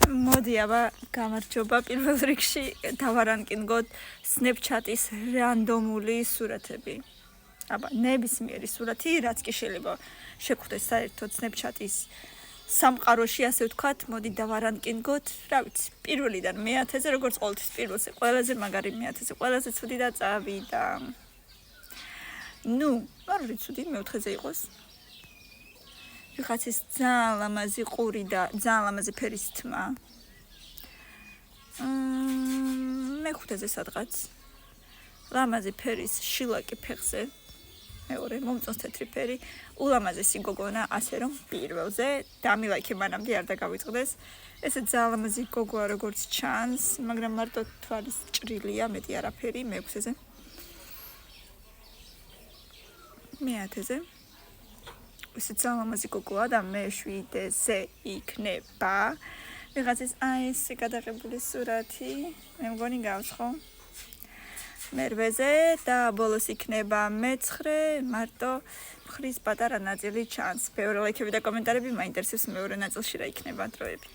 მოდი აბა გამარჯობა პირველ რიგში დავარანკინგოთ Snapchat-ის რანდომული სურათები. აბა ნებისმიერი სურათი, რაც კი შეიძლება შეგხვდეს საერთოდ Snapchat-ის სამყაროში, ასე ვთქვათ, მოდი დავარანკინგოთ, რა ვიცი, პირველიდან მე-10-ზე, როგორც ყოველთვის პირველზე, ყველაზე მაგარი მე-10-ზე, ყველაზე ცუდი და წავიდა. ნუ, არ ვიცი, ცუდი მე-4-ზე იყოს. ვიღაცის ძალიან ლამაზი ყური და ძალიან ლამაზი ფერის თმა. მე-5-ზე სადღაც. ლამაზი ფერის შილაკი ფეხზე. მეორე მომწონს თეთრი ფერი, ულამაზესი გოგონა, ასე რომ პირველზე დამილაიქე მანამდე არ დაგავიწყდეს. ესე ძალიან ლამაზი გოგოა როგორც ჩანს, მაგრამ მარტო თვალის ჭრილია, მეტი არაფერი მე-6-ზე. მე-10-ზე. ესე ძალიან ლამაზი გოგოა და მე-7-ზე იქნება ვიღაცის აი ესე გადაღებული სურათი, მე მგონი გავს ხო? მე-8-ზე და ბოლოს იქნება მე-9, მარტო მხრის პატარა ნაწილი ჩანს. ბევრი ლაიქები და კომენტარები მაინტერესებს მეორე ნაწილში რა იქნება დროებით.